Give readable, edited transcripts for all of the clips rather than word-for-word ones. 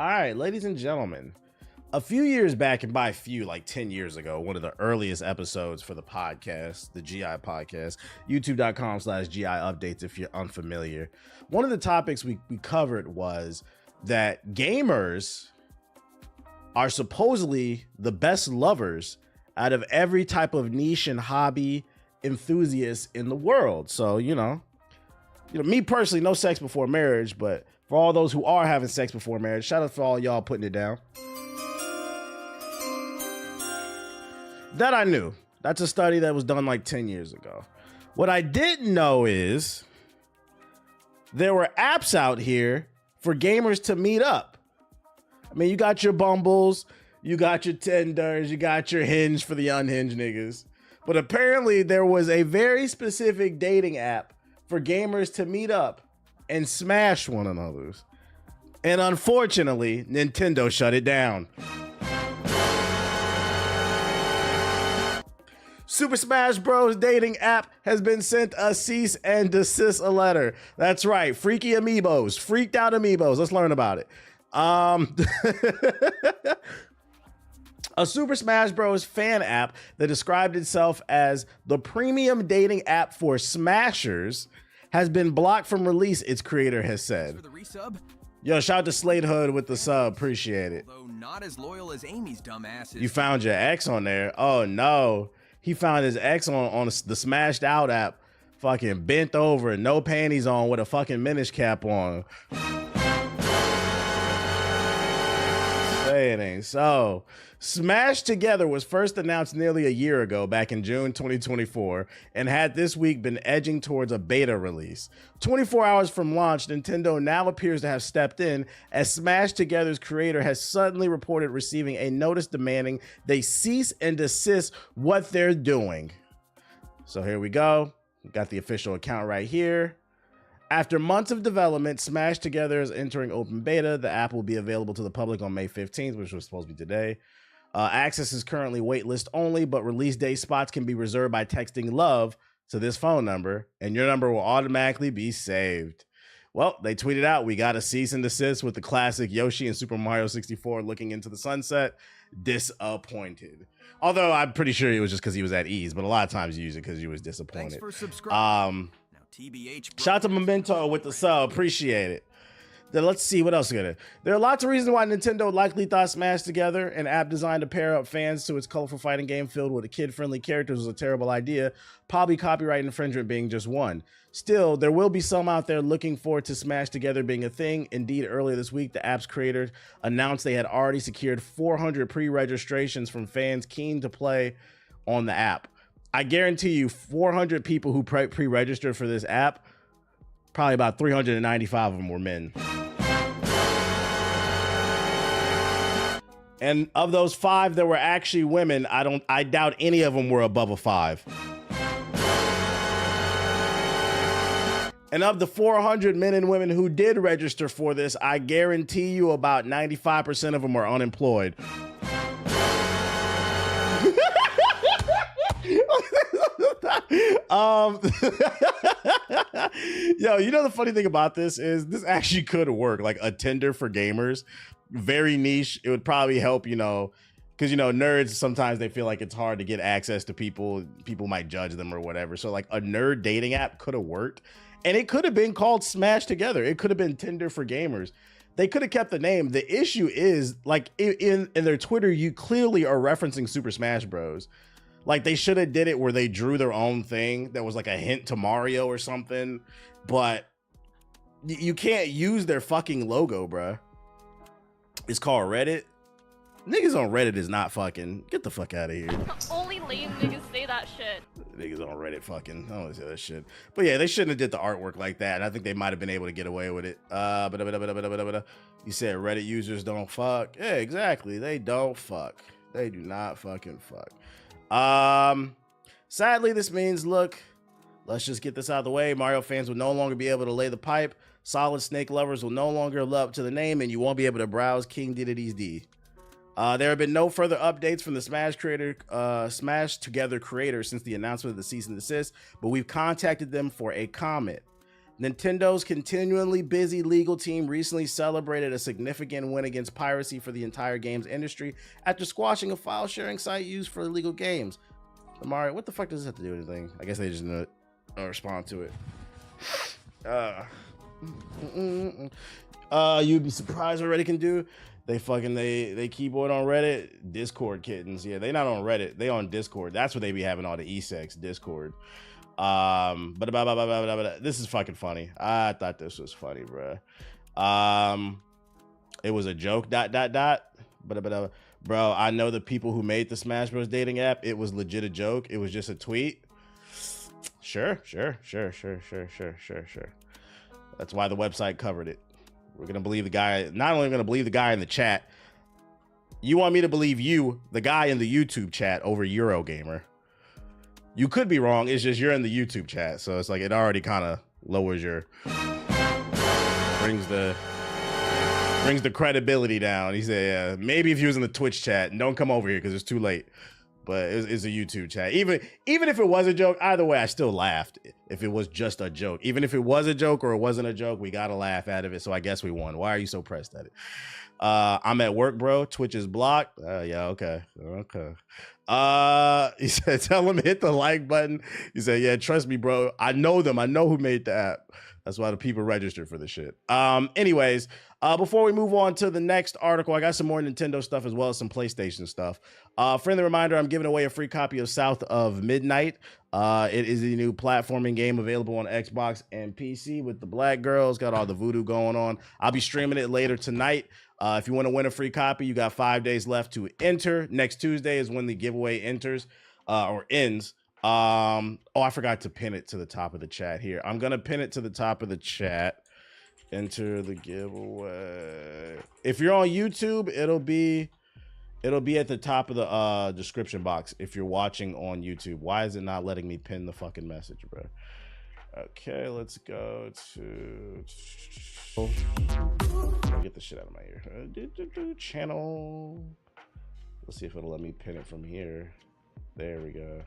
All right, ladies and gentlemen, a few years back, and by few, like 10 years ago, one of the earliest episodes for the podcast, the GI podcast, youtube.com/GI updates if you're unfamiliar. One of the topics we covered was that gamers are supposedly the best lovers out of every type of niche and hobby enthusiast in the world. So, you know, me personally, no sex before marriage, but for all those who are having sex before marriage, shout out for all y'all putting it down. That I knew. That's a study that was done like 10 years ago. What I didn't know is there were apps out here for gamers to meet up. I mean, you got your Bumbles, you got your Tinders, you got your Hinge for the unhinged niggas. But apparently there was a very specific dating app for gamers to meet up and smash one another. And unfortunately, Nintendo shut it down. Super Smash Bros. Dating app has been sent a cease and desist letter. That's right, freaky amiibos, freaked out amiibos. Let's learn about it. A Super Smash Bros. Fan app that described itself as the premium dating app for Smashers has been blocked from release, its creator has said. For the resub? Yo, shout out to Slade Hood with the sub. Appreciate it. Though not as loyal as Amy's dumbass is. You found your ex on there? Oh no. He found his ex on the Smashed Out app, fucking bent over, no panties on, with a fucking Minish cap on. Say it ain't so. Smash Together was first announced nearly a year ago, back in June 2024, and had this week been edging towards a beta release. 24 hours from launch, Nintendo now appears to have stepped in, as Smash Together's creator has suddenly reported receiving a notice demanding they cease and desist what they're doing. So here we go. We got the official account right here. After months of development, Smash Together is entering open beta. The app will be available to the public on May 15th, which was supposed to be today. Access is currently waitlist only, but release day spots can be reserved by texting LOVE to this phone number, and your number will automatically be saved. Well, they tweeted out, we got a cease and desist with the classic Yoshi and Super Mario 64 looking into the sunset. Disappointed. Although I'm pretty sure it was just because he was at ease, but a lot of times you use it because you was disappointed. Thanks for subscribing. TBH, shout out to Memento with the sub. Appreciate it. Then let's see what else is gonna. There are lots of reasons why Nintendo likely thought Smash Together, an app designed to pair up fans to its colorful fighting game filled with kid-friendly characters, was a terrible idea. Probably copyright infringement being just one. Still, there will be some out there looking forward to Smash Together being a thing. Indeed, earlier this week, the app's creators announced they had already secured 400 pre-registrations from fans keen to play on the app. I guarantee you 400 people who pre-registered for this app, probably about 395 of them were men. And of those 5 that were actually women, I doubt any of them were above a 5. And of the 400 men and women who did register for this, I guarantee you about 95% of them are unemployed. Yo, you know the funny thing about this is this actually could work, like a Tinder for gamers. Very niche. It would probably help, because nerds sometimes they feel like it's hard to get access to people might judge them or whatever. So like a nerd dating app could have worked, and it could have been called Smash Together. It could have been Tinder for gamers. They could have kept the name. The issue is, like, in their Twitter, you clearly are referencing Super Smash Bros. Like, they should have did it where they drew their own thing that was like a hint to Mario or something, but you can't use their fucking logo, bruh. It's called Reddit. Niggas on Reddit is not fucking. Get the fuck out of here. Only lame niggas say that shit. Niggas on Reddit fucking. I don't want to say that shit. But yeah, they shouldn't have did the artwork like that. I think they might have been able to get away with it. You said Reddit users don't fuck. Yeah, exactly. They don't fuck. They do not fucking fuck. Sadly, this means, look, let's just get this out of the way. Mario fans will no longer be able to lay the pipe. Solid Snake lovers will no longer live up to the name, and you won't be able to browse King Deddedee's D. There have been no further updates from the Smash Together creator since the announcement of the cease and desist, but we've contacted them for a comment. Nintendo's continually busy legal team recently celebrated a significant win against piracy for the entire games industry after squashing a file sharing site used for illegal games. Mario, what the fuck does this have to do with anything? I guess they just didn't respond to it. You'd be surprised what Reddit can do. They keyboard on Reddit. Discord kittens. Yeah, they not on Reddit. They on Discord. That's where they be having all the e-sex, Discord. This is fucking funny. I thought this was funny, bro. It was a joke, ... Bro, I know the people who made the Smash Bros. Dating app. It was legit a joke. It was just a tweet. Sure. That's why the website covered it. We're gonna believe the guy. Not only gonna believe the guy in the chat. You want me to believe you, the guy in the YouTube chat, over Eurogamer? You could be wrong. It's just you're in the YouTube chat, so it's like it already kind of lowers your brings the credibility down. He said, yeah, maybe if he was in the Twitch chat, and don't come over here because it's too late. But it's a YouTube chat. Even if it was a joke, either way, I still laughed. If it was just a joke, even if it was a joke or it wasn't a joke, we gotta laugh out of it. So I guess we won. Why are you so pressed at it? I'm at work, bro. Twitch is blocked. Yeah, okay. He said, tell him hit the like button. He said, yeah, trust me, bro. I know them. I know who made the app. That's why the people registered for the shit. Anyways, before we move on to the next article, I got some more Nintendo stuff as well as some PlayStation stuff. Friendly reminder, I'm giving away a free copy of South of Midnight. It is a new platforming game available on Xbox and PC with the black girls. Got all the voodoo going on. I'll be streaming it later tonight. If you want to win a free copy, you got 5 days left to enter. Next Tuesday is when the giveaway enters or ends. I forgot to pin it to the top of the chat here. I'm gonna pin it to the top of the chat. Enter the giveaway. If you're on YouTube, it'll be at the top of the description box if you're watching on YouTube. Why is it not letting me pin the fucking message, bro? Okay, let's go to get the shit out of my ear. Channel. Let's see if it'll let me pin it from here. There we go.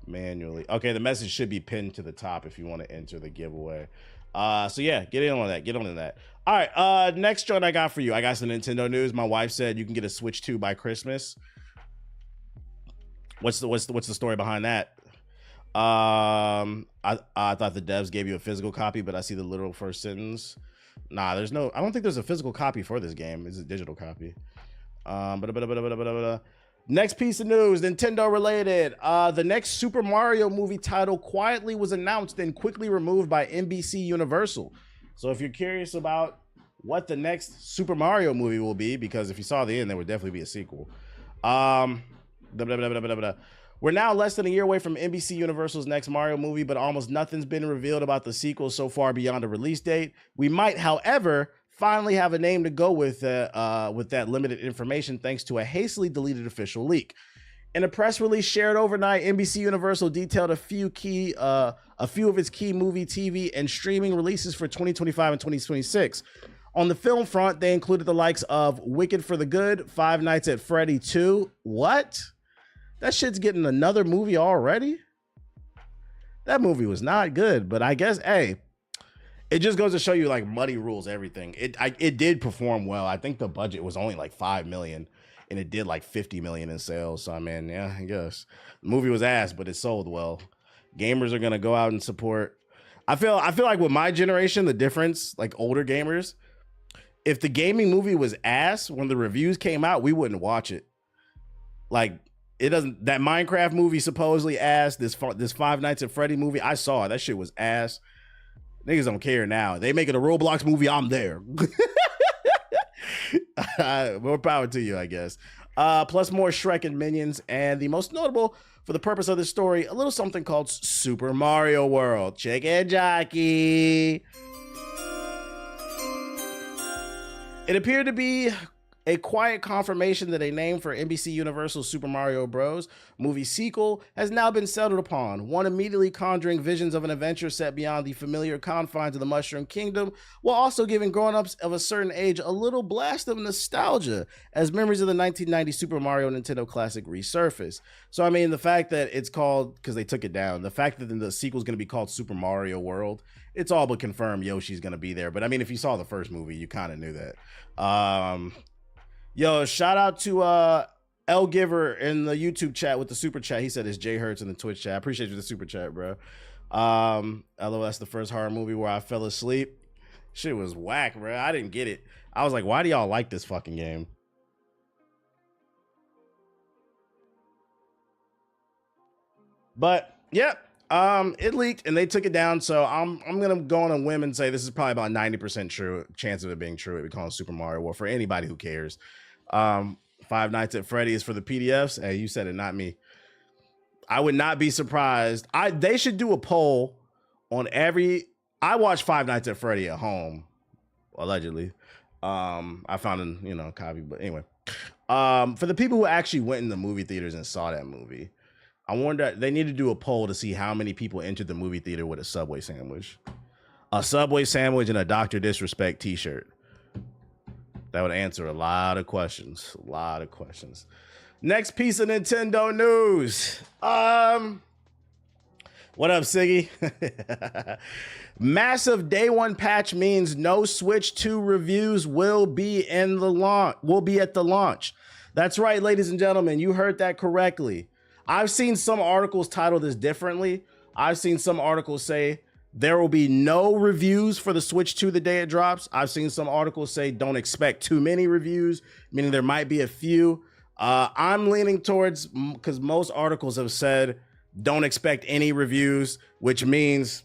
Manually. Okay, the message should be pinned to the top if you want to enter the giveaway. So yeah, get in on that. Get on that. All right, next joint I got for you. I got some Nintendo news. My wife said you can get a Switch 2 by Christmas. What's the story behind that? I thought the devs gave you a physical copy, but I see the literal first sentence. Nah, I don't think there's a physical copy for this game. It's a digital copy. Next piece of news, Nintendo related. The next Super Mario movie title quietly was announced and quickly removed by NBC Universal. So if you're curious about what the next Super Mario movie will be, because if you saw the end, there would definitely be a sequel. We're now less than a year away from NBC Universal's next Mario movie, but almost nothing's been revealed about the sequel so far beyond a release date. We might, however, finally have a name to go with that limited information thanks to a hastily deleted official leak. In a press release shared overnight, NBC Universal detailed a few of its key movie, TV, and streaming releases for 2025 and 2026. On the film front, they included the likes of Wicked for the Good, Five Nights at Freddy 2. What? That shit's getting another movie already? That movie was not good, but I guess, hey, it just goes to show you, like, money rules everything. It did perform well. I think the budget was only like $5 million, and it did like $50 million in sales. So I mean, yeah, I guess the movie was ass, but it sold well. Gamers are gonna go out and support. I feel like with my generation, the difference, like older gamers, if the gaming movie was ass when the reviews came out, we wouldn't watch it. Like, it doesn't. That Minecraft movie supposedly ass. This Five Nights at Freddy movie, I saw it. That shit was ass. Niggas don't care now. They making a Roblox movie, I'm there. More power to you, I guess. Plus more Shrek and Minions, and the most notable for the purpose of this story, a little something called Super Mario World. Check it, jockey. It appeared to be A quiet confirmation that a name for NBC Universal's Super Mario Bros. Movie sequel has now been settled upon, one immediately conjuring visions of an adventure set beyond the familiar confines of the Mushroom Kingdom, while also giving grown-ups of a certain age a little blast of nostalgia as memories of the 1990 Super Mario Nintendo Classic resurface. So, I mean, the fact that it's called, because they took it down, the fact that the sequel is going to be called Super Mario World, it's all but confirmed Yoshi's going to be there. But, I mean, if you saw the first movie, you kind of knew that. Yo, shout out to L Giver in the YouTube chat with the super chat. He said it's Jay Hurts in the Twitch chat. I appreciate you the super chat, bro. LOS, the first horror movie where I fell asleep. Shit was whack, bro. I didn't get it. I was like, why do y'all like this fucking game? But yep, it leaked and they took it down. So I'm gonna go on a whim and say this is probably about 90% true chance of it being true. We call it Super Mario World for anybody who cares. Five Nights at Freddy's for the PDFs. Hey, you said it, not me. I would not be surprised. They should do a poll on every. I watched Five Nights at Freddy at home, allegedly. I found a copy, but anyway. For the people who actually went in the movie theaters and saw that movie, I wonder, they need to do a poll to see how many people entered the movie theater with a Subway sandwich. A Subway sandwich and a Dr. Disrespect t-shirt. That would answer a lot of questions. A lot of questions. Next piece of Nintendo news. What up, Siggy? Massive day one patch means no Switch 2 reviews will be at the launch. That's right, ladies and gentlemen, you heard that correctly. I've seen some articles title this differently. I've seen some articles say there will be no reviews for the Switch 2 the day it drops. I've seen some articles say don't expect too many reviews, meaning there might be a few. I'm leaning towards, because most articles have said don't expect any reviews, which means...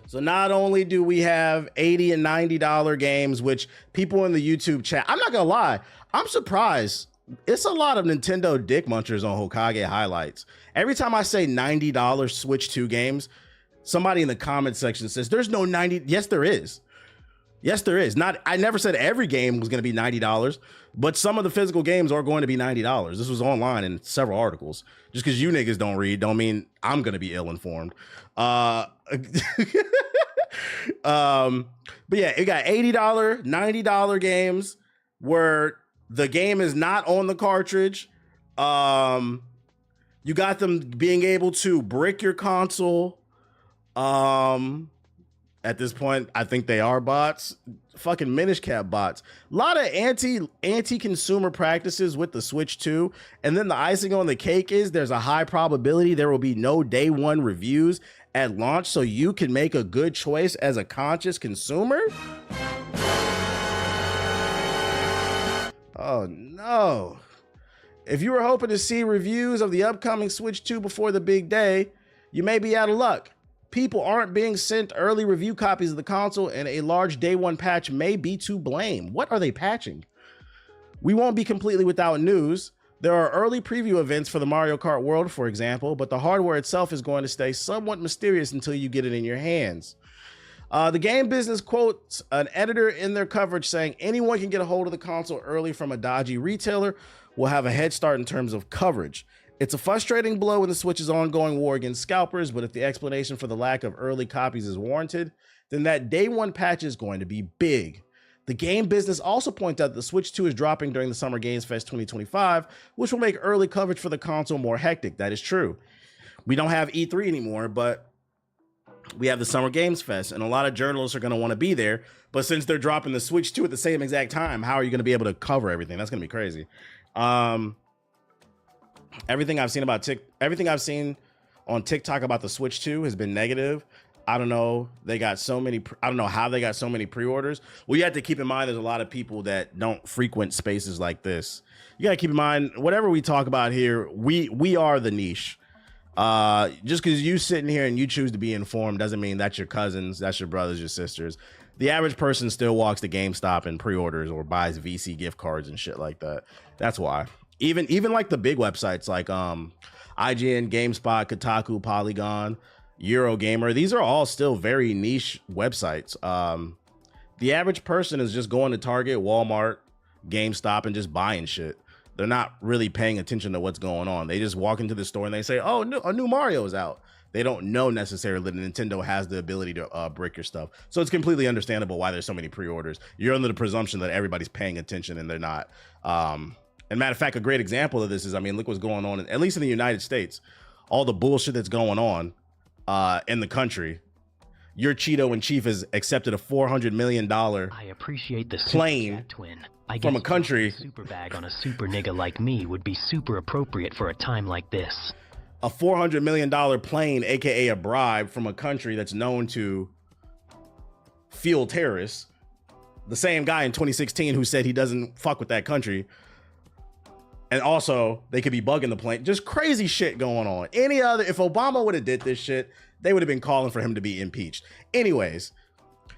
So not only do we have $80 and $90 games, which people in the YouTube chat, I'm not gonna lie, I'm surprised. It's a lot of Nintendo dick munchers on Hokage highlights. Every time I say $90 Switch 2 games, somebody in the comment section says there's no 90. Yes, there is. Yes, there is. I never said every game was going to be $90, but some of the physical games are going to be $90. This was online in several articles. Just because you niggas don't read, don't mean I'm going to be ill-informed. But yeah, it got $80, $90 games where the game is not on the cartridge. You got them being able to brick your console. At this point, I think they are bots. Fucking Minish Cap bots. A lot of anti-consumer practices with the Switch 2. And then the icing on the cake is there's a high probability there will be no day one reviews at launch, so you can make a good choice as a conscious consumer. Oh no. If you were hoping to see reviews of the upcoming Switch 2 before the big day, you may be out of luck. People aren't being sent early review copies of the console, and a large day one patch may be to blame. What are they patching? We won't be completely without news. There are early preview events for the Mario Kart World, for example, but the hardware itself is going to stay somewhat mysterious until you get it in your hands. The game business quotes an editor in their coverage saying anyone can get a hold of the console early from a dodgy retailer will have a head start in terms of coverage. It's a frustrating blow in the Switch's ongoing war against scalpers, but if the explanation for the lack of early copies is warranted, then that day one patch is going to be big. The game business also points out that the Switch 2 is dropping during the Summer Games Fest 2025, which will make early coverage for the console more hectic. That is true. We don't have E3 anymore, but we have the Summer Games Fest, and a lot of journalists are going to want to be there. But since they're dropping the Switch 2 at the same exact time, how are you going to be able to cover everything? That's going to be crazy. Everything I've seen on TikTok about the Switch 2 has been negative. I don't know. I don't know how they got so many pre-orders. Well, you have to keep in mind there's a lot of people that don't frequent spaces like this. You got to keep in mind, whatever we talk about here, we are the niche. Just because you sitting here and you choose to be informed doesn't mean that's your cousins, that's your brothers, your sisters. The average person still walks to GameStop and pre-orders or buys VC gift cards and shit like that. That's why. Even like the big websites like IGN, GameSpot, Kotaku, Polygon, Eurogamer, these are all still very niche websites. The average person is just going to Target, Walmart, GameStop, and just buying shit. They're not really paying attention to what's going on. They just walk into the store and they say, oh, a new Mario is out. They don't know necessarily that Nintendo has the ability to brick your stuff. So it's completely understandable why there's so many pre-orders. You're under the presumption that everybody's paying attention and they're not. And matter of fact, a great example of this is, I mean, look what's going on, at least in the United States, all the bullshit that's going on in the country. Your Cheeto in Chief has accepted a $400 million I appreciate the plane twin. I from guess a country. Super bag on a super nigga like me would be super appropriate for a time like this. A $400 million plane, aka a bribe, from a country that's known to fuel terrorists. The same guy in 2016 who said he doesn't fuck with that country. And also, they could be bugging the plane. Just crazy shit going on. If Obama would have did this shit, they would have been calling for him to be impeached. Anyways,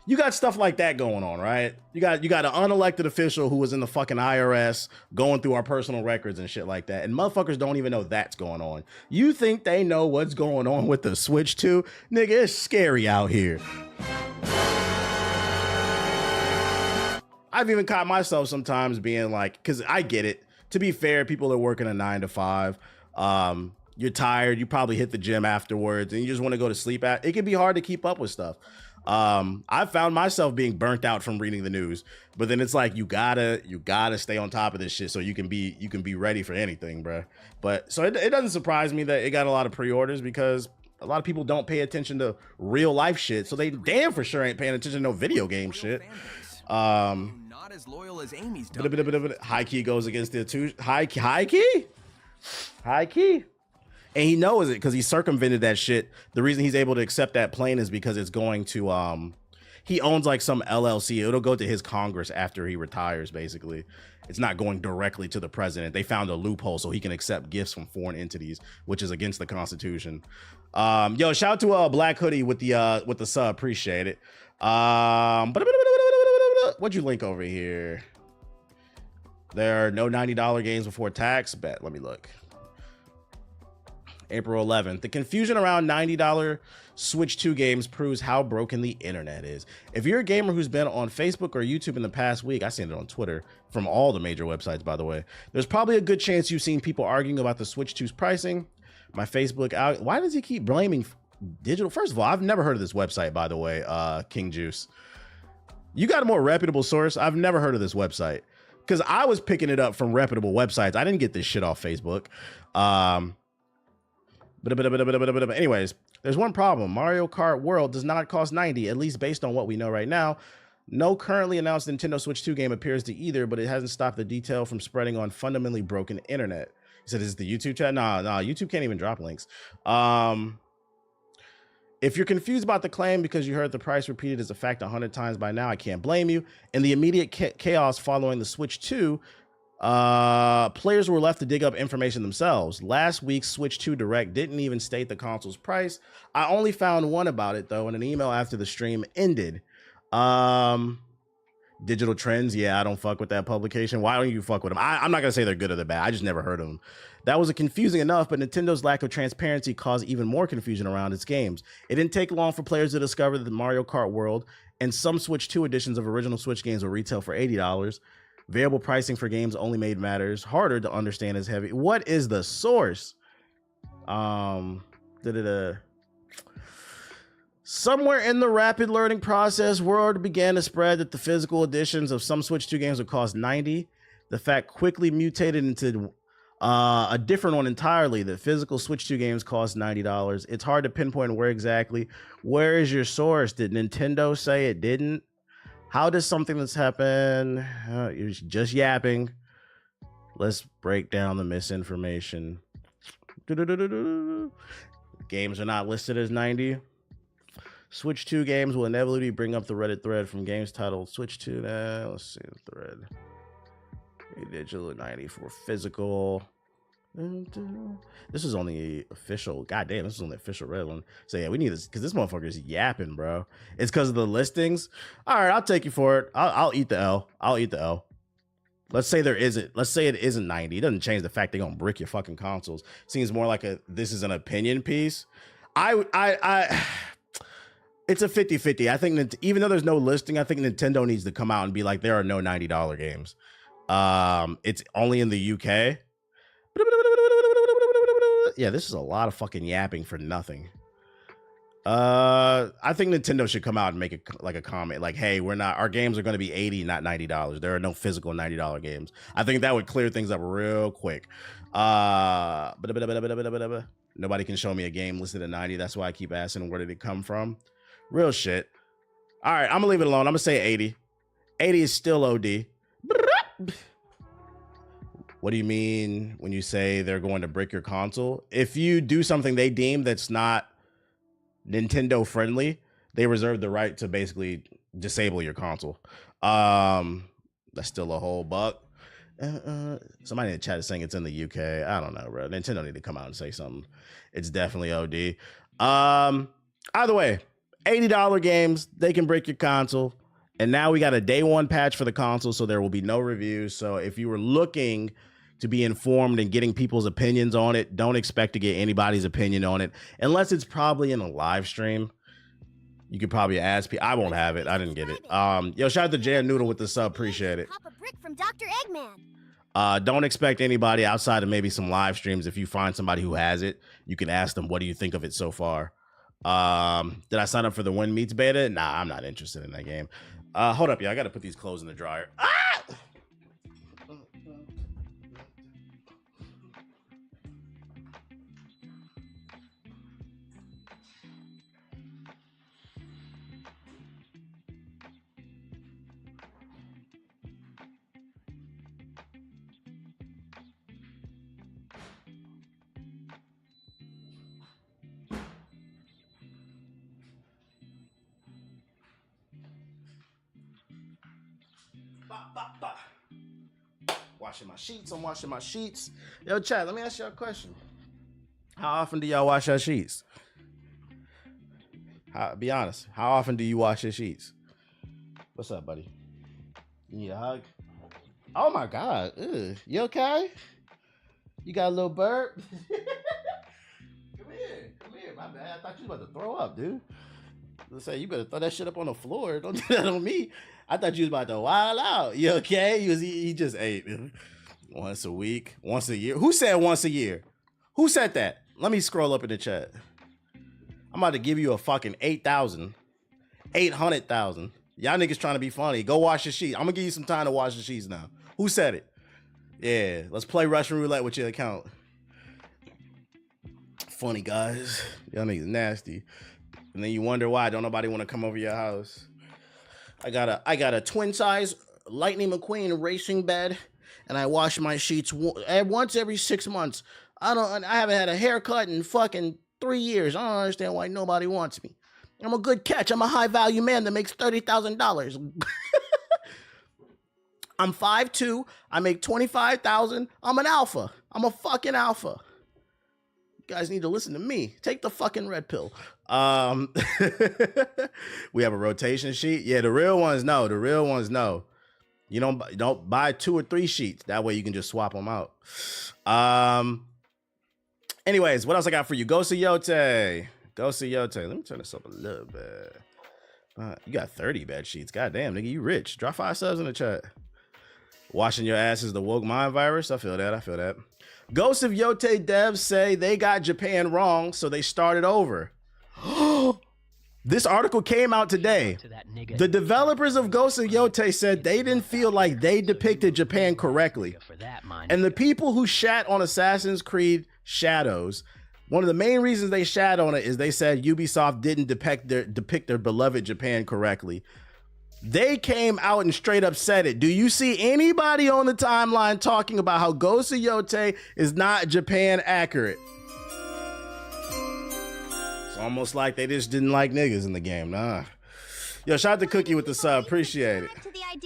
you got stuff like that going on, right? You got an unelected official who was in the fucking IRS going through our personal records and shit like that. And motherfuckers don't even know that's going on. You think they know what's going on with the Switch 2? Nigga, it's scary out here. I've even caught myself sometimes being like, because I get it. To be fair, people are working a 9 to 5. You're tired. You probably hit the gym afterwards and you just want to go to sleep. It can be hard to keep up with stuff. I found myself being burnt out from reading the news, but then it's like, you gotta stay on top of this shit so you can be ready for anything, bro. But so it doesn't surprise me that it got a lot of pre-orders because a lot of people don't pay attention to real life shit. So they damn for sure ain't paying attention to no video game shit. Not as loyal as Amy's done. High key goes against the two. High key. And he knows it because he circumvented that shit. The reason he's able to accept that plane is because it's going to, he owns like some LLC. It'll go to his Congress after he retires, basically. It's not going directly to the president. They found a loophole so he can accept gifts from foreign entities, which is against the Constitution. Yo, shout out to Black Hoodie with the sub. Appreciate it. What'd you link over here? There are no $90 games before tax. Bet. Let me look. April 11th. The confusion around $90 Switch 2 games proves how broken the internet is. If you're a gamer who's been on Facebook or YouTube in the past week, I've seen it on Twitter from all the major websites, by the way, there's probably a good chance you've seen people arguing about the Switch 2's pricing. My Facebook out. Why does he keep blaming digital? First of all, I've never heard of this website, by the way, King Juice. You got a more reputable source? I've never heard of this website because I was picking it up from reputable websites. I didn't get this shit off Facebook. Anyways, there's one problem. Mario Kart World does not cost $90, at least based on what we know right now. No currently announced Nintendo Switch 2 game appears to either, but it hasn't stopped the detail from spreading on fundamentally broken internet. He said, is the YouTube chat? Nah, YouTube can't even drop links. If you're confused about the claim because you heard the price repeated as a fact 100 times by now, I can't blame you. In the immediate chaos following the Switch 2, players were left to dig up information themselves. Last week's Switch 2 Direct didn't even state the console's price. I only found one about it, though, in an email after the stream ended. Digital Trends, yeah, I don't fuck with that publication. Why don't you fuck with them? I'm not gonna say they're good or they're bad. I just never heard of them. That was confusing enough, but Nintendo's lack of transparency caused even more confusion around its games. It didn't take long for players to discover that the Mario Kart World and some Switch 2 editions of original Switch games will retail for $80. Variable pricing for games only made matters harder to understand as heavy. What is the source? Somewhere in the rapid learning process, word began to spread that the physical editions of some Switch 2 games would cost $90. The fact quickly mutated into a different one entirely. The physical Switch 2 games cost $90. It's hard to pinpoint where exactly. Where is your source? Did Nintendo say it didn't? How does something that's happened? You're just yapping. Let's break down the misinformation. Games are not listed as 90. Switch 2 games will inevitably bring up the Reddit thread from games titled Switch 2. Let's see the thread. Digital 90 for physical. This is only official. God damn, this is only official Reddit one. So yeah, we need this because this motherfucker's yapping, bro. It's because of the listings. All right, I'll take you for it. I'll eat the L. I'll eat the L. Let's say there isn't. Let's say it isn't 90. It doesn't change the fact they're gonna brick your fucking consoles. Seems more like this is an opinion piece. It's a 50-50. I think that even though there's no listing, I think Nintendo needs to come out and be like, there are no $90 games. It's only in the UK. Yeah, this is a lot of fucking yapping for nothing. I think Nintendo should come out and make a comment like, hey, our games are going to be $80, not $90. There are no physical $90 games. I think that would clear things up real quick. Nobody can show me a game listed at 90. That's why I keep asking, where did it come from? Real shit. All right, I'm gonna leave it alone. I'm gonna say 80. 80 is still OD. What do you mean when you say they're going to brick your console? If you do something they deem that's not Nintendo friendly, they reserve the right to basically disable your console. That's still a whole buck. Somebody in the chat is saying it's in the UK. I don't know, bro. Nintendo need to come out and say something. It's definitely OD. Either way, $80 games, they can break your console. And now we got a day one patch for the console, so there will be no reviews. So if you were looking to be informed and getting people's opinions on it, don't expect to get anybody's opinion on it, unless it's probably in a live stream. You could probably ask people. I won't have it. I didn't get it. Yo, shout out to Jan Noodle with the sub. Appreciate it. Pop a brick from Dr. Eggman. Don't expect anybody outside of maybe some live streams. If you find somebody who has it, you can ask them, what do you think of it so far? Did I sign up for the When Meets beta? Nah, I'm not interested in that game. Hold up, y'all. I got to put these clothes in the dryer. Ah! Washing my sheets. I'm washing my sheets. Yo, chat, let me ask y'all a question. How often do y'all wash your sheets? Be honest. How often do you wash your sheets? What's up, buddy? You need a hug? Oh my God. Ugh. You okay? You got a little burp? Come here. My bad. I thought you was about to throw up, dude. Let's say you better throw that shit up on the floor. Don't do that on me. I thought you was about to wild out. You okay? He just ate once a week, once a year. Who said once a year? Who said that? Let me scroll up in the chat. I'm about to give you a fucking 8,000, 800,000. Y'all niggas trying to be funny. Go wash your sheets. I'm gonna give you some time to wash your sheets now. Who said it? Yeah, let's play Russian roulette with your account. Funny guys. Y'all niggas nasty. And then you wonder why don't nobody want to come over your house. I got a twin size Lightning McQueen racing bed, and I wash my sheets once every 6 months. I haven't had a haircut in fucking 3 years. I don't understand why nobody wants me. I'm a good catch. I'm a high value man that makes $30,000. I'm 5'2". I make $25,000. I'm an alpha. I'm a fucking alpha. You guys need to listen to me. Take the fucking red pill. We have a rotation sheet. Yeah, the real ones know. You don't buy 2 or 3 sheets. That way you can just swap them out. Anyways, what else I got for you? Ghost of Yote. Let me turn this up a little bit. You got 30 bed sheets. Goddamn, nigga, you rich. Drop 5 subs in the chat. Washing your ass is the woke mind virus. I feel that. Ghost of Yote devs say they got Japan wrong, so they started over. This article came out today. The developers of Ghost of Yote said they didn't feel like they depicted Japan correctly. And the people who shat on Assassin's Creed Shadows, one of the main reasons they shat on it is they said Ubisoft didn't depict their beloved Japan correctly. They came out and straight up said it. Do you see anybody on the timeline talking about how Ghost of Yote is not Japan accurate? Almost like they just didn't like niggas in the game. Nah. Yo, shout out to Cookie with the sub. Appreciate it.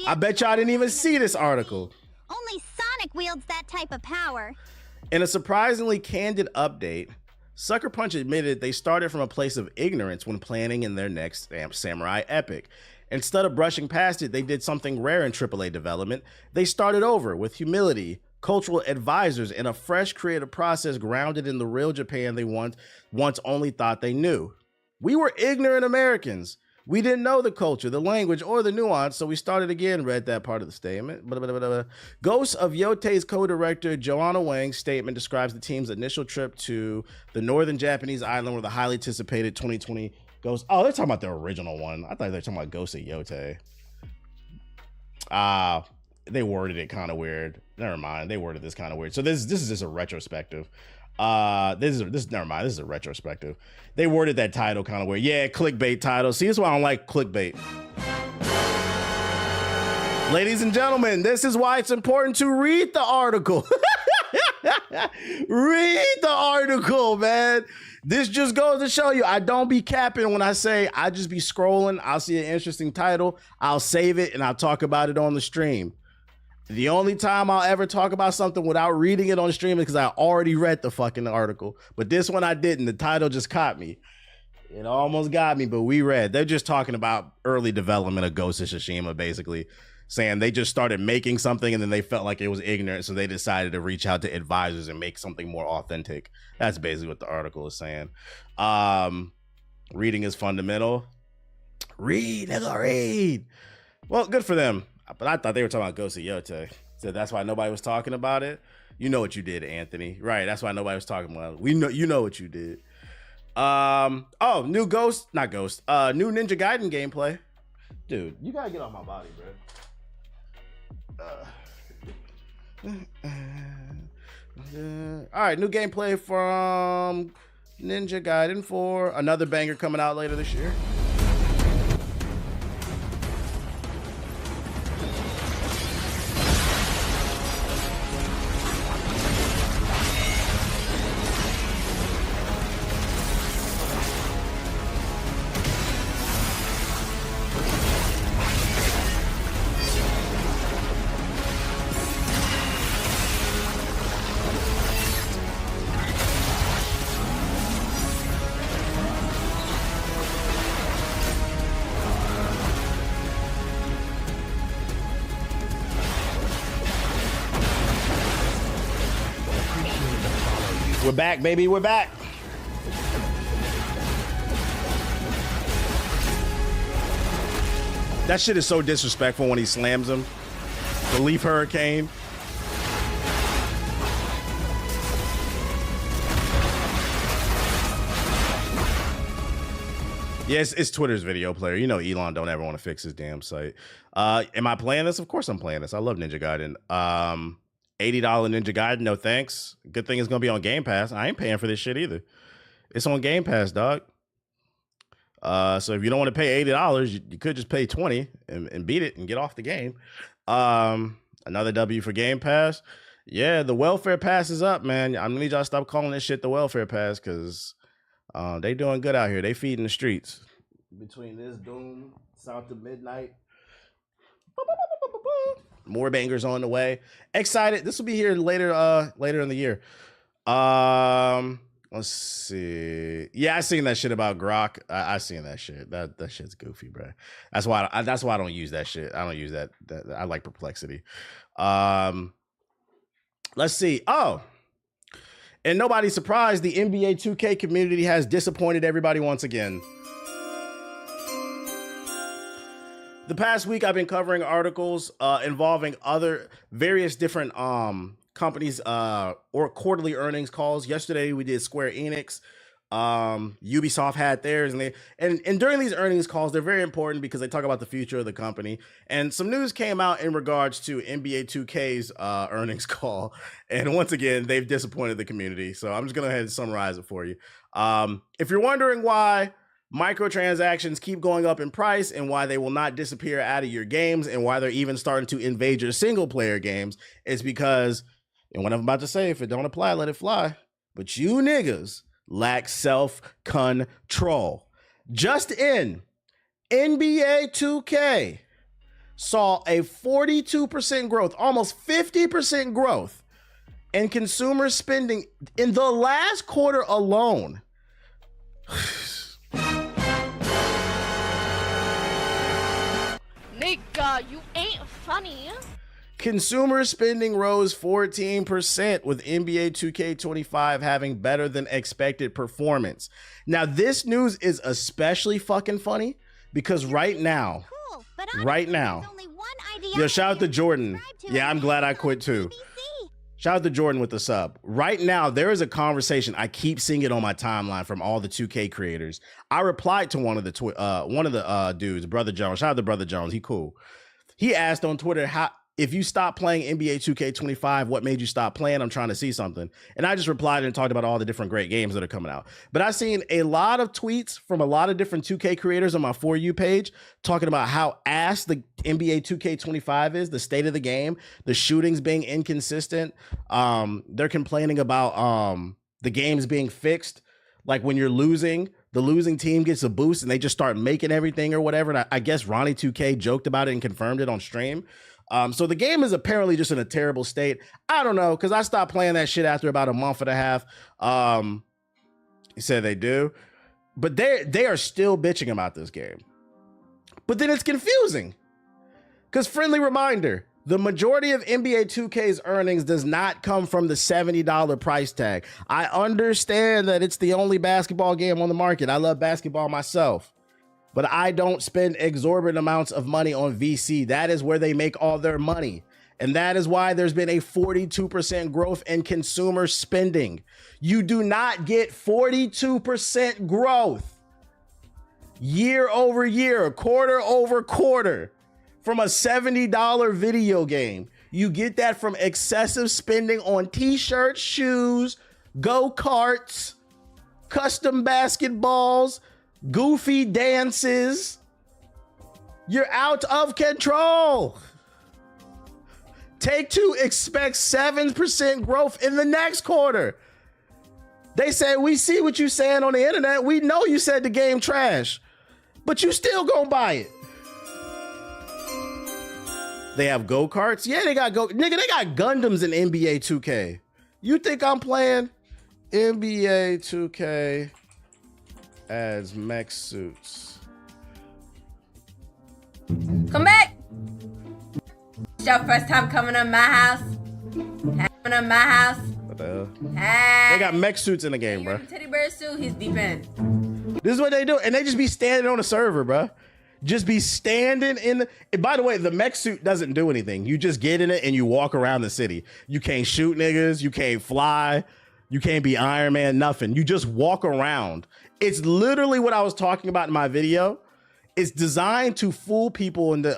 I bet y'all didn't even see this article. Only Sonic wields that type of power. In a surprisingly candid update, Sucker Punch admitted they started from a place of ignorance when planning in their next Samurai epic. Instead of brushing past it, they did something rare in AAA development. They started over with humility, cultural advisors, and a fresh creative process grounded in the real Japan they once only thought they knew. We were ignorant Americans. We didn't know the culture, the language, or the nuance, so we started again, read that part of the statement. Ghost of Yote's co-director Joanna Wang's statement describes the team's initial trip to the northern Japanese island where the highly anticipated 2020 Ghost... Oh, they're talking about the original one. I thought they were talking about Ghost of Yote. They worded it kind of weird. Never mind, they worded this kind of weird. So this is just a retrospective. This is a retrospective. They worded that title kind of weird. Yeah, clickbait title. See, this is why I don't like clickbait. Ladies and gentlemen, this is why it's important to read the article. Read the article, man. This just goes to show you I don't be capping when I say I just be scrolling. I'll see an interesting title. I'll save it and I'll talk about it on the stream. The only time I'll ever talk about something without reading it on the stream is because I already read the fucking article. But this one I didn't. The title just caught me. It almost got me, but we read. They're just talking about early development of Ghost of Tsushima, basically. Saying they just started making something and then they felt like it was ignorant, so they decided to reach out to advisors and make something more authentic. That's basically what the article is saying. Reading is fundamental. Read, nigga, read. Well, good for them. But I thought they were talking about Ghost of Yote. So that's why nobody was talking about it. You know what you did, Anthony. Right, that's why nobody was talking about it. We know, you know what you did. Oh, new Ghost, not Ghost. New Ninja Gaiden gameplay. Dude, you gotta get off my body, bro. All right, new gameplay from Ninja Gaiden 4. Another banger coming out later this year. We're back, baby. We're back. That shit is so disrespectful when he slams him. The Leaf Hurricane. Yes, it's Twitter's video player. You know Elon don't ever want to fix his damn site. Am I playing this? Of course I'm playing this. I love Ninja Gaiden. $80 Ninja Gaiden, no thanks. Good thing it's gonna be on Game Pass. I ain't paying for this shit either. It's on Game Pass, dog. So if you don't want to pay $80, you could just pay $20 and beat it and get off the game. Another W for Game Pass. Yeah, the welfare pass is up, man. I need y'all to stop calling this shit the welfare pass because they doing good out here. They feeding the streets. Between this Doom, South to Midnight. More bangers on the way. Excited. This will be here later in the year. Let's see. Yeah, I seen that shit about Grok. I seen that shit. That shit's goofy, bro. That's why I don't use that shit. I don't use that. I like Perplexity. Let's see. Oh. And nobody's surprised, the NBA 2K community has disappointed everybody once again. The past week, I've been covering articles involving other various different companies or quarterly earnings calls. Yesterday, we did Square Enix. Ubisoft had theirs, and during these earnings calls, they're very important because they talk about the future of the company. And some news came out in regards to NBA 2K's earnings call. And once again, they've disappointed the community. So I'm just going to go ahead and summarize it for you. If you're wondering why microtransactions keep going up in price and why they will not disappear out of your games and why they're even starting to invade your single player games, it's because, and what I'm about to say, if it don't apply, let it fly. But you niggas lack self-control. Just in, NBA 2K saw a 42% growth, almost 50% growth in consumer spending in the last quarter alone. Nigga, you ain't funny. Consumer spending rose 14% with NBA 2K25 having better than expected performance. Now, this news is especially fucking funny because right now, Cool, but right honestly, now, there's only one yo, shout out to Jordan. subscribe to Yeah, it, I'm and glad I it's quit on too. BBC. Shout out to Jordan with the sub. Right now, there is a conversation. I keep seeing it on my timeline from all the 2K creators. I replied to one of the dudes, Brother Jones. Shout out to Brother Jones. He cool. He asked on Twitter, how if you stopped playing NBA 2K25, what made you stop playing? I'm trying to see something. And I just replied and talked about all the different great games that are coming out. But I've seen a lot of tweets from a lot of different 2K creators on my For You page talking about how ass the NBA 2K25 is, the state of the game, the shootings being inconsistent. They're complaining about the games being fixed. Like when you're losing, the losing team gets a boost and they just start making everything or whatever. And I guess Ronnie 2K joked about it and confirmed it on stream. So the game is apparently just in a terrible state. I don't know, because I stopped playing that shit after about a month and a half. He said they do. But they are still bitching about this game. But then it's confusing. Because friendly reminder, the majority of NBA 2K's earnings does not come from the $70 price tag. I understand that it's the only basketball game on the market. I love basketball myself. But I don't spend exorbitant amounts of money on VC. That is where they make all their money. And that is why there's been a 42% growth in consumer spending. You do not get 42% growth year over year, quarter over quarter from a $70 video game. You get that from excessive spending on t-shirts, shoes, go-karts, custom basketballs, goofy dances. You're out of control. Take-Two expects 7% growth in the next quarter. They say, we see what you saying on the internet. We know you said the game trash, but you still gonna buy it. They have go-karts. Yeah, they got nigga, they got Gundams in NBA 2K. You think I'm playing NBA 2K as mech suits? Come back. It's your first time coming to my house. Coming to my house. What the hell? Hey. They got mech suits in the game, bro. Teddy bear suit. He's deep in. This is what they do, and they just be standing on the server, bro. Just be standing in the. And by the way, the mech suit doesn't do anything. You just get in it and you walk around the city. You can't shoot niggas. You can't fly. You can't be Iron Man. Nothing. You just walk around. It's literally what I was talking about in my video. It's designed to fool people into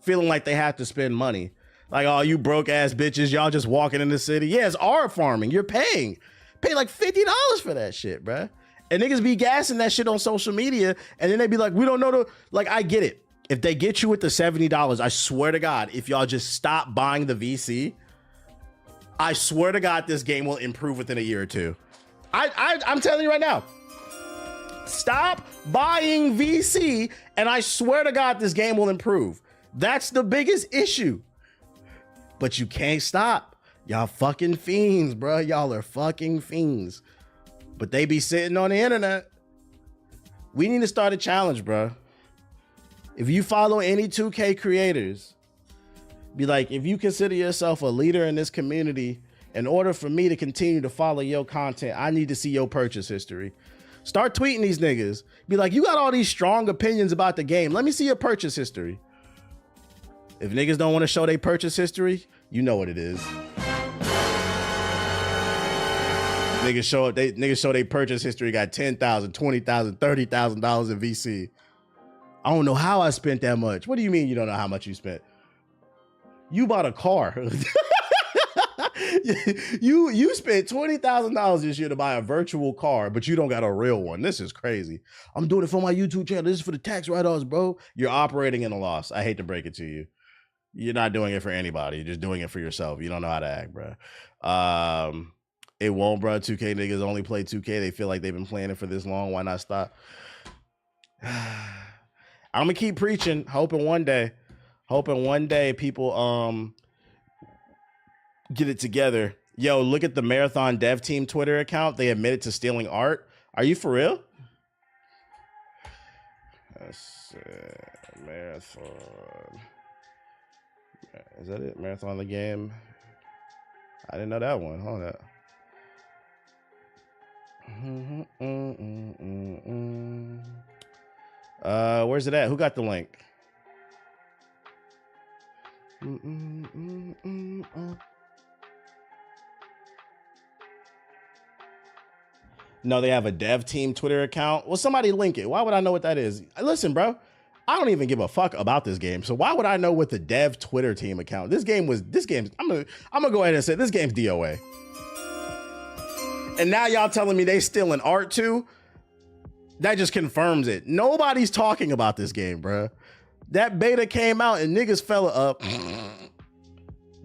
feeling like they have to spend money. Like, oh, you broke ass bitches, y'all just walking in the city. Yeah, it's R farming. You're paying like $50 for that shit, bruh. And niggas be gassing that shit on social media, and then they be like, we don't know the, like, I get it. If they get you with the $70, I swear to God, if y'all just stop buying the VC, I swear to God, this game will improve within a year or two. I'm telling you right now. Stop buying VC, and I swear to God, this game will improve. That's the biggest issue. But you can't stop. Y'all fucking fiends, bro. Y'all are fucking fiends. But they be sitting on the internet. We need to start a challenge, bro. If you follow any 2K creators, be like, if you consider yourself a leader in this community, in order for me to continue to follow your content, I need to see your purchase history. Start tweeting these niggas. Be like, you got all these strong opinions about the game. Let me see your purchase history. If niggas don't want to show their purchase history, you know what it is. Niggas show their purchase history, got $10,000, $20,000, $30,000 in VC. I don't know how I spent that much. What do you mean you don't know how much you spent? You bought a car. You spent $20,000 this year to buy a virtual car, but you don't got a real one. This is crazy. I'm doing it for my YouTube channel. This is for the tax write-offs, bro. You're operating in a loss. I hate to break it to you. You're not doing it for anybody. You're just doing it for yourself. You don't know how to act, bro. It won't, bro. 2K niggas only play 2K. They feel like they've been playing it for this long. Why not stop? I'm gonna keep preaching, hoping one day people get it together. Yo, look at the Marathon Dev Team Twitter account. They admitted to stealing art. Are you for real? Marathon Is that it? Marathon the game. I didn't know that one. Hold up. Where's it at? Who got the link? No, they have a dev team Twitter account. Well, somebody link it. Why would I know what that is? Listen, bro, I don't even give a fuck about this game. So why would I know what the dev Twitter team account? This game, I'm gonna go ahead and say this game's DOA. And now y'all telling me they still in art too? That just confirms it. Nobody's talking about this game, bro. That beta came out and niggas fell up.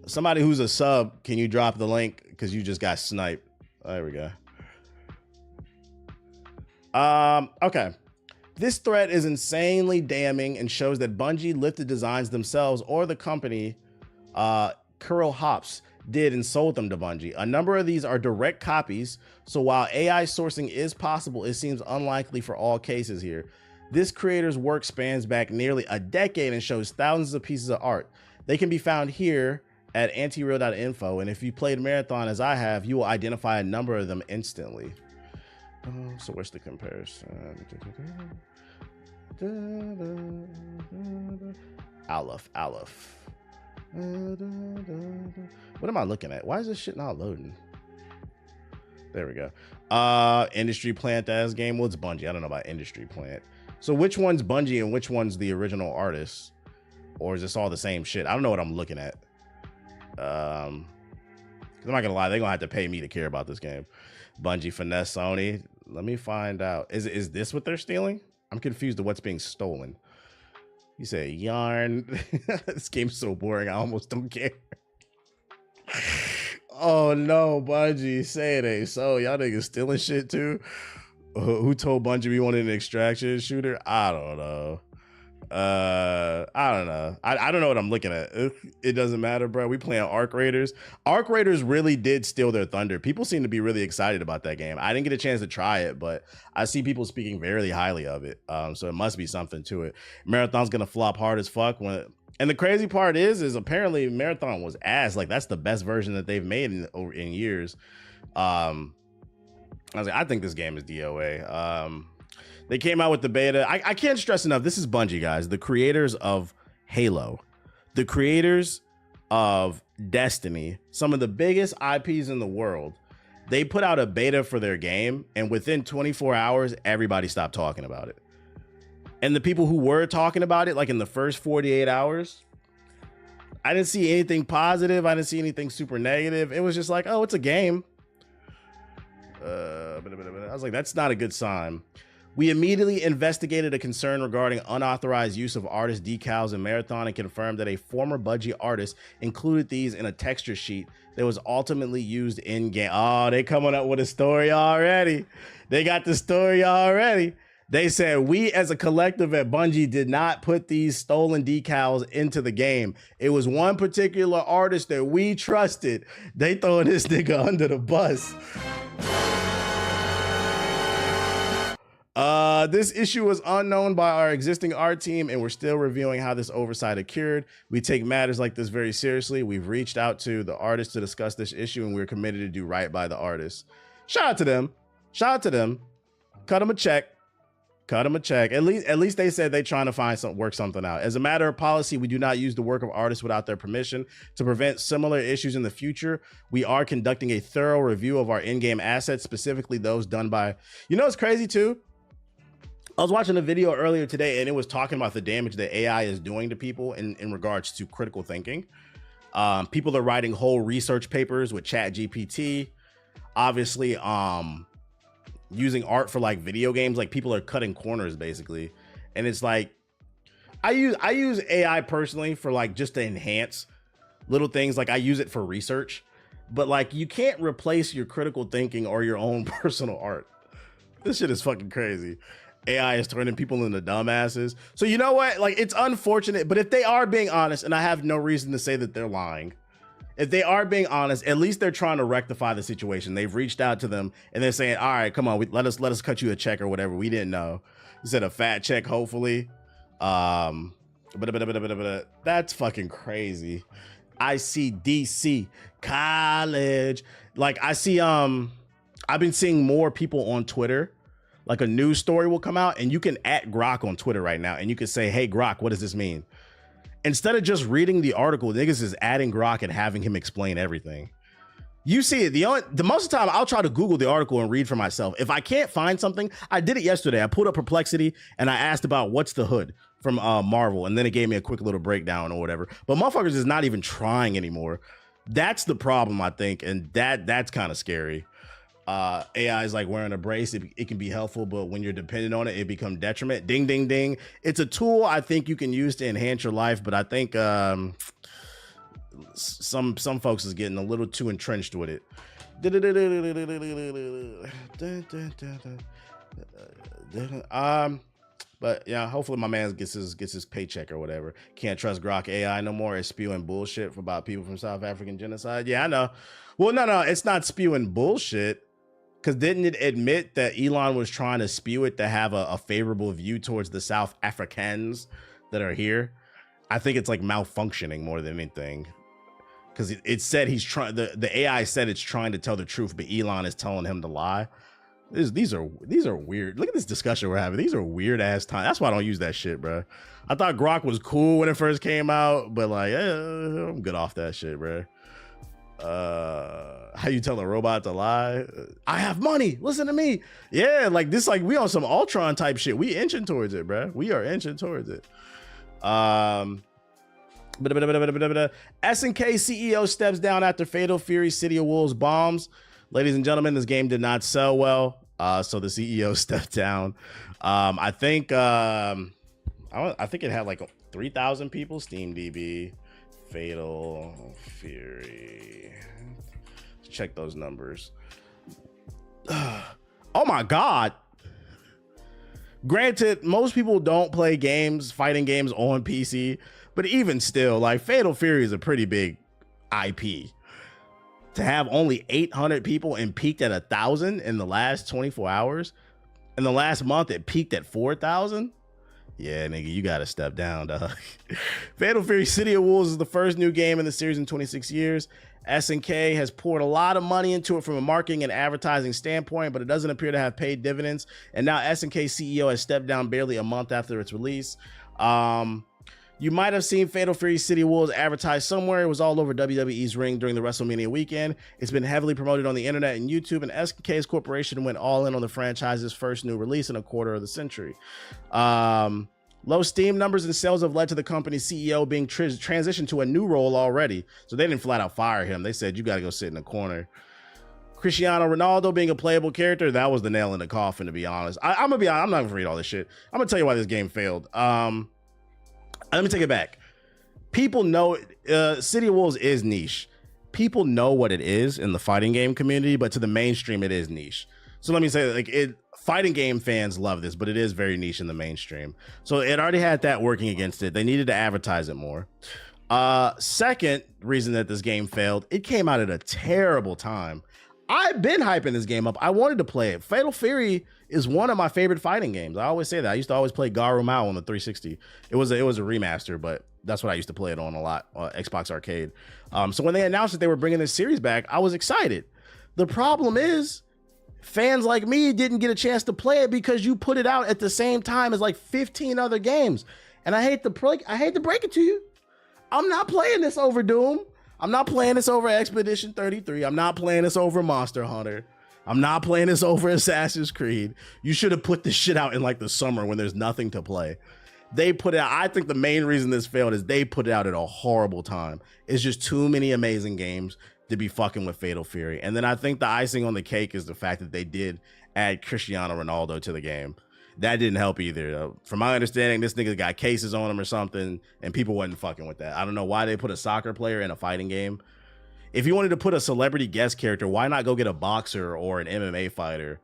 Somebody who's a sub, can you drop the link? Because you just got sniped. There we go. Okay. This threat is insanely damning and shows that Bungie lifted designs themselves or the company Kuro Hops did and sold them to Bungie. A number of these are direct copies, so while AI sourcing is possible, it seems unlikely for all cases here. This creator's work spans back nearly a decade and shows thousands of pieces of art. They can be found here at antireal.info, and if you played Marathon as I have, you will identify a number of them instantly. So where's the comparison? Aleph. What am I looking at? Why is this shit not loading? There we go. Industry Plant as game. Well, it's Bungie. I don't know about Industry Plant. So which one's Bungie and which one's the original artist? Or is this all the same shit? I don't know what I'm looking at. 'Cause I'm not gonna lie, they're gonna have to pay me to care about this game. Bungie, Finesse, Sony. Let me find out. Is this what they're stealing? I'm confused to what's being stolen. You say yarn. This game's so boring, I almost don't care. Oh no, Bungie, say it ain't so. Y'all niggas stealing shit too? Who told Bungie we wanted an extraction shooter? I don't know. I don't know. I don't know what I'm looking at. It doesn't matter, bro. We playing Arc Raiders. Arc Raiders really did steal their thunder. People seem to be really excited about that game. I didn't get a chance to try it, but I see people speaking very highly of it. So it must be something to it. Marathon's gonna flop hard as fuck and the crazy part is apparently Marathon was ass. Like that's the best version that they've made in years. I was like, I think this game is DOA. They came out with the beta. I can't stress enough. This is Bungie, guys, the creators of Halo, the creators of Destiny, some of the biggest IPs in the world. They put out a beta for their game, and within 24 hours, everybody stopped talking about it. And the people who were talking about it, like in the first 48 hours, I didn't see anything positive. I didn't see anything super negative. It was just like, oh, it's a game. I was like, that's not a good sign. We immediately investigated a concern regarding unauthorized use of artist decals in Marathon and confirmed that a former Bungie artist included these in a texture sheet that was ultimately used in game. Oh, they coming up with a story already. They got the story already. They said, we as a collective at Bungie did not put these stolen decals into the game. It was one particular artist that we trusted. They throwing this nigga under the bus. This issue was unknown by our existing art team, and we're still reviewing how this oversight occurred. We take matters like this very seriously. We've reached out to the artist to discuss this issue, and we're committed to do right by the artist. Shout out to them. Shout out to them. Cut them a check. Cut them a check. At least they said they're trying to work something out. As a matter of policy, we do not use the work of artists without their permission. To prevent similar issues in the future, we are conducting a thorough review of our in-game assets, specifically those done by... You know what's crazy too? I was watching a video earlier today, and it was talking about the damage that AI is doing to people in regards to critical thinking. People are writing whole research papers with ChatGPT. Obviously, using art for like video games, like people are cutting corners basically. And it's like, I use AI personally for like just to enhance little things. Like I use it for research, but like you can't replace your critical thinking or your own personal art. This shit is fucking crazy. AI is turning people into dumbasses. So you know what? Like it's unfortunate, but if they are being honest, and I have no reason to say that they're lying, if they are being honest, at least they're trying to rectify the situation. They've reached out to them and they're saying, all right, come on, let us cut you a check or whatever. We didn't know. You said a fat check, hopefully. That's fucking crazy. I see DC college. Like I see I've been seeing more people on Twitter. Like a news story will come out and you can @ Grok on Twitter right now and you can say, hey Grok, what does this mean? Instead of just reading the article, niggas is adding Grok and having him explain everything. You see it. The most of the time I'll try to Google the article and read for myself. If I can't find something, I did it yesterday. I pulled up Perplexity and I asked about what's the hood from Marvel, and then it gave me a quick little breakdown or whatever. But motherfuckers is not even trying anymore. That's the problem, I think, and that's kind of scary. AI is like wearing a brace. It can be helpful, but when you're dependent on it, it becomes detriment. Ding, ding, ding. It's a tool I think you can use to enhance your life, but I think some folks is getting a little too entrenched with it. But yeah, hopefully my man gets his paycheck or whatever. Can't trust Grok AI no more. It's spewing bullshit about people from South African genocide. Yeah, I know. Well, no, it's not spewing bullshit. Because didn't it admit that Elon was trying to spew it to have a favorable view towards the South Africans that are here? I think it's like malfunctioning more than anything. Because it said he's trying, the AI said it's trying to tell the truth, but Elon is telling him to lie. These are weird. Look at this discussion we're having. These are weird ass times. That's why I don't use that shit, bro. I thought Grok was cool when it first came out, but like, I'm good off that shit, bro. How you tell a robot to lie? I have money. Listen to me. Yeah, like this, like we on some Ultron type shit. We inching towards it, bro. We are inching towards it. SNK CEO steps down after Fatal Fury City of Wolves bombs. Ladies and gentlemen, this game did not sell well, so the CEO stepped down. I think it had like 3,000 people. Steam DB, Fatal Fury. Let's check those numbers. Oh my God. Granted, most people don't play fighting games on PC, but even still, like Fatal Fury is a pretty big IP. To have only 800 people and peaked at 1,000 in the last 24 hours. In the last month, it peaked at 4,000. Yeah, nigga, you gotta step down, dog. Fatal Fury City of Wolves is the first new game in the series in 26 years. SNK has poured a lot of money into it from a marketing and advertising standpoint, but it doesn't appear to have paid dividends. And now SNK CEO has stepped down barely a month after its release. You might have seen Fatal Fury City Wolves advertised somewhere. It was all over WWE's ring during the WrestleMania weekend. It's been heavily promoted on the internet and YouTube, and SNK's corporation went all in on the franchise's first new release in a quarter of the century. Low Steam numbers and sales have led to the company's CEO being transitioned to a new role already. So they didn't flat out fire him. They said, you got to go sit in the corner. Cristiano Ronaldo being a playable character, that was the nail in the coffin, to be honest. I'm going to be honest. I'm not going to read all this shit. I'm going to tell you why this game failed. Let me take it back. People know City of Wolves is niche. People know what it is in the fighting game community, but to the mainstream, it is niche. So let me say, like, fighting game fans love this, but it is very niche in the mainstream. So it already had that working against it. They needed to advertise it more. Second reason that this game failed, it came out at a terrible time. I've been hyping this game up. I wanted to play it. Fatal Fury is one of my favorite fighting games. I always say that. I used to always play Garou Mao on the 360. It was a remaster, but that's what I used to play it on a lot, Xbox Arcade. So when they announced that they were bringing this series back, I was excited. The problem is, fans like me didn't get a chance to play it because you put it out at the same time as like 15 other games. And I hate to break it to you. I'm not playing this over Doom. I'm not playing this over Expedition 33. I'm not playing this over Monster Hunter. I'm not playing this over Assassin's Creed. You should have put this shit out in like the summer when there's nothing to play. They put it out. I think the main reason this failed is they put it out at a horrible time. It's just too many amazing games to be fucking with Fatal Fury. And then I think the icing on the cake is the fact that they did add Cristiano Ronaldo to the game. That didn't help either. From my understanding, this nigga got cases on him or something, and people wasn't fucking with that. I don't know why they put a soccer player in a fighting game. If you wanted to put a celebrity guest character, why not go get a boxer or an MMA fighter,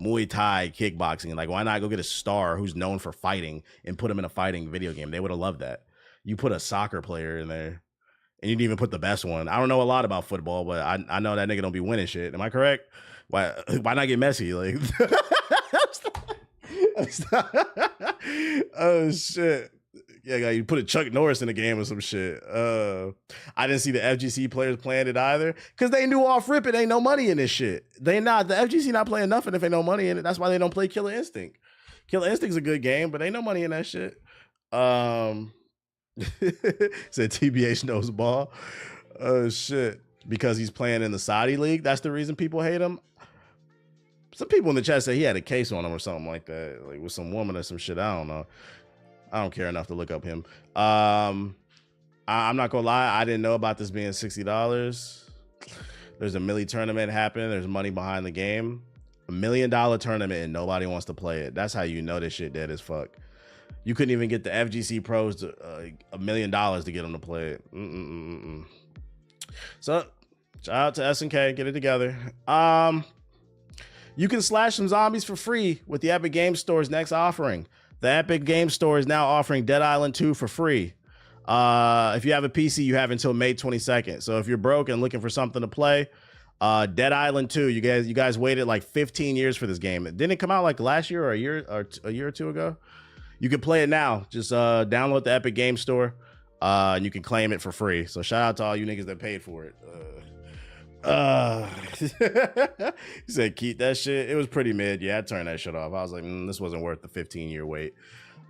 Muay Thai, kickboxing? Like, why not go get a star who's known for fighting and put him in a fighting video game? They would have loved that. You put a soccer player in there, and you didn't even put the best one. I don't know a lot about football, but I know that nigga don't be winning shit. Am I correct? Why not get Messi? Like, oh shit. Yeah, you put a Chuck Norris in the game or some shit. I didn't see the FGC players playing it either because they knew off rip it ain't no money in this shit. The FGC not playing nothing if ain't no money in it. That's why they don't play Killer Instinct. Killer Instinct's a good game, but ain't no money in that shit. Said TBH knows ball. Oh shit. Because he's playing in the Saudi league. That's the reason people hate him. Some people in the chat say he had a case on him or something like that, like with some woman or some shit. I don't know. I don't care enough to look up him. I'm not gonna lie, I didn't know about this being $60. There's a Millie tournament happening. There's money behind the game. $1 million tournament and nobody wants to play it. That's how you know this shit dead as fuck. You couldn't even get the FGC pros to $1 million to get them to play it. So shout out to SNK, get it together. You can slash some zombies for free with the Epic Games Store's next offering. The Epic Games Store is now offering Dead Island 2 for free. If you have a PC, you have until May 22nd. So if you're broke and looking for something to play, Dead Island 2, you guys waited like 15 years for this game. Didn't it come out like last year or a year or two ago? You can play it now. Just download the Epic Games Store, and you can claim it for free. So shout out to all you niggas that paid for it. He said keep that shit. It was pretty mid. Yeah, I turned that shit off. I was like, this wasn't worth the 15-year wait.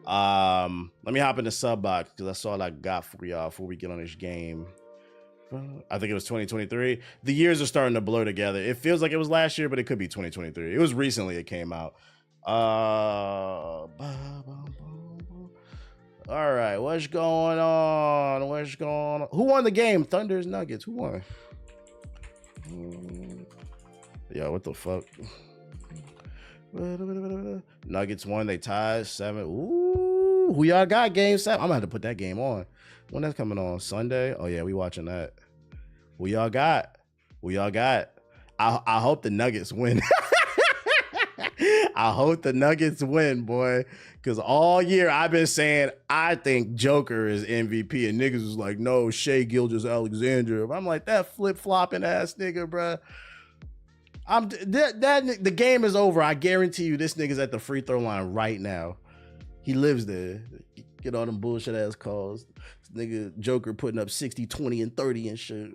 Let me hop into sub box because that's all I got for y'all before we get on this game. I think it was 2023. The years are starting to blur together. It feels like it was last year, but it could be 2023. It was recently it came out. All right, what's going on? Who won the game? Thunder's Nuggets. Who won? Yo, what the fuck? Nuggets won. They tied 7. Ooh, who y'all got? Game 7. I'm gonna have to put that game on. When that's coming on? Sunday? Oh yeah, we watching that. Who y'all got? I hope the Nuggets win. I hope the Nuggets win, boy. Because all year I've been saying I think Joker is MVP, and niggas was like, no, Shai Gilgeous-Alexander. I'm like, that flip-flopping ass nigga, bruh. The game is over. I guarantee you this nigga's at the free throw line right now. He lives there. Get all them bullshit ass calls. This nigga Joker putting up 60, 20, and 30 and shit.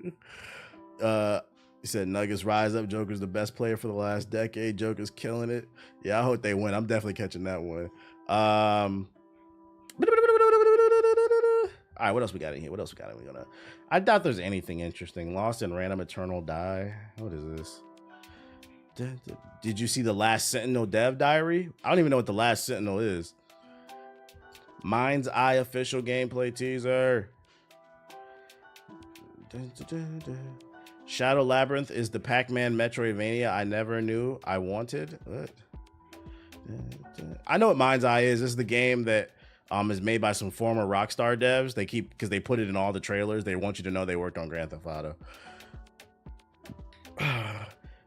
He said Nuggets rise up. Joker's the best player for the last decade. Joker's killing it. Yeah, I hope they win. I'm definitely catching that one. All right, what else we got in here? I doubt there's anything interesting. Lost in Random Eternal Die. What is this? Did you see the Last Sentinel dev diary? I don't even know what the Last Sentinel is. Mind's Eye official gameplay teaser. Shadow Labyrinth is the Pac-Man Metroidvania I never knew I wanted. What? I know what Mind's Eye is. This is the game that is made by some former Rockstar devs. Because they put it in all the trailers. They want you to know they worked on Grand Theft Auto.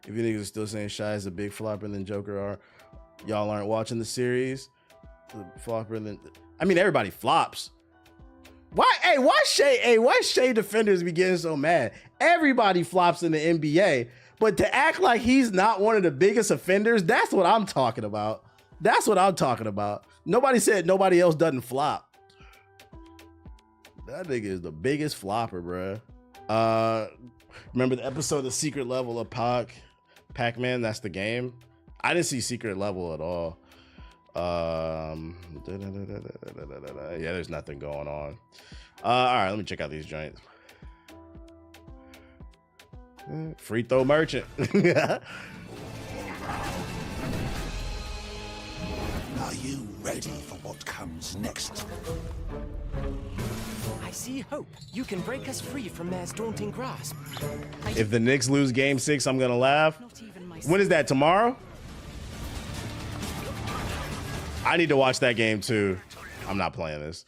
If you niggas are still saying Shai is a big flopper than Joker are, y'all aren't watching the series. I mean, everybody flops. Why Shai defenders be getting so mad? Everybody flops in the NBA, but to act like he's not one of the biggest offenders, that's what I'm talking about. Nobody said nobody else doesn't flop. That nigga is the biggest flopper, bruh. Remember the episode The Secret Level of Pac-Man? That's the game. I didn't see Secret Level at all. Yeah, there's nothing going on. All right, let me check out these joints. Free throw merchant. Are you ready for what comes next? I see hope. You can break us free from Mare's daunting grasp. If the Knicks lose game 6, I'm gonna laugh. When is that? Tomorrow? I need to watch that game too. I'm not playing this.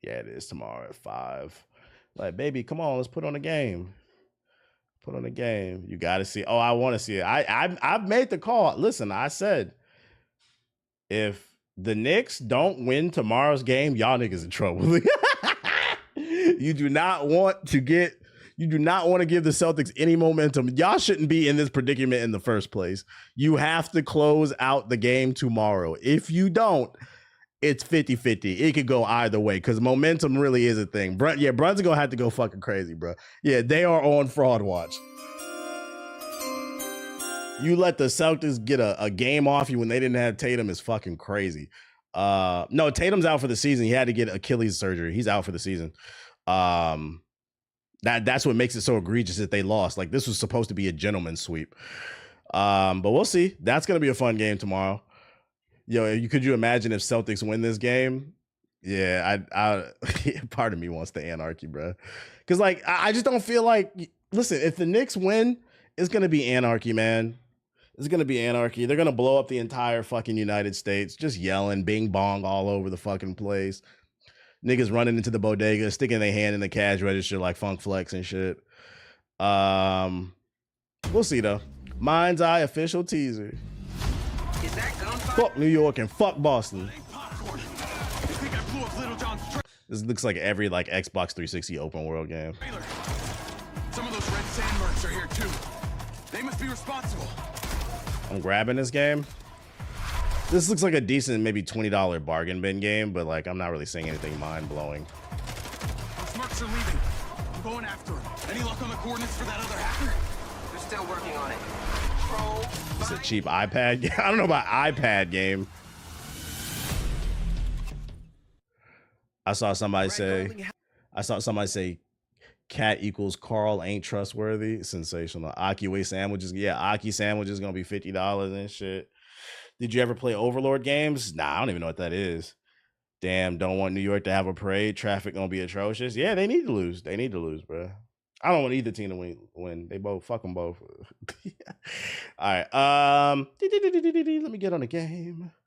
Yeah, it is tomorrow at 5. Like, baby, come on, let's put on a game. You got to see. Oh, I want to see it. I've made the call. Listen, I said, if the Knicks don't win tomorrow's game, y'all niggas in trouble. You do not want to get You do not want to give the Celtics any momentum. Y'all shouldn't be in this predicament in the first place. You have to close out the game tomorrow. If you don't, it's 50-50. It could go either way because momentum really is a thing. Brun's going to have to go fucking crazy, bro. Yeah, they are on fraud watch. You let the Celtics get a game off you when they didn't have Tatum is fucking crazy. No, Tatum's out for the season. He had to get Achilles surgery. He's out for the season. That's what makes it so egregious that they lost. Like, this was supposed to be a gentleman's sweep. But we'll see. That's going to be a fun game tomorrow. Yo, could you imagine if Celtics win this game? Yeah, I part of me wants the anarchy, bro. Because, like, I just don't feel like, listen, if the Knicks win, it's going to be anarchy, man. It's going to be anarchy. They're going to blow up the entire fucking United States, just yelling bing bong all over the fucking place. Niggas running into the bodega, sticking their hand in the cash register like Funk Flex and shit. We'll see, though. Mind's Eye official teaser. Fuck New York and fuck Boston. This looks like every like Xbox 360 open world game. Some of those red sand mercs are here too. They must be responsible. I'm grabbing this game. This looks like a decent, maybe $20 bargain bin game, but like I'm not really seeing anything mind-blowing. Those mercs are leaving. I'm going after them. Any luck on the coordinates for that other hacker? They're still working on it. It's a cheap iPad game. I don't know about iPad game. I saw somebody say cat equals Carl ain't trustworthy. Sensational. Aki Way sandwiches. Yeah, Aki sandwiches gonna be $50 and shit. Did you ever play Overlord games? Nah, I don't even know what that is. Damn, don't want New York to have a parade. Traffic gonna be atrocious. Yeah, they need to lose. They need to lose, bro. I don't want either team to win. They both, fuck them both. All right. Let me get on the game.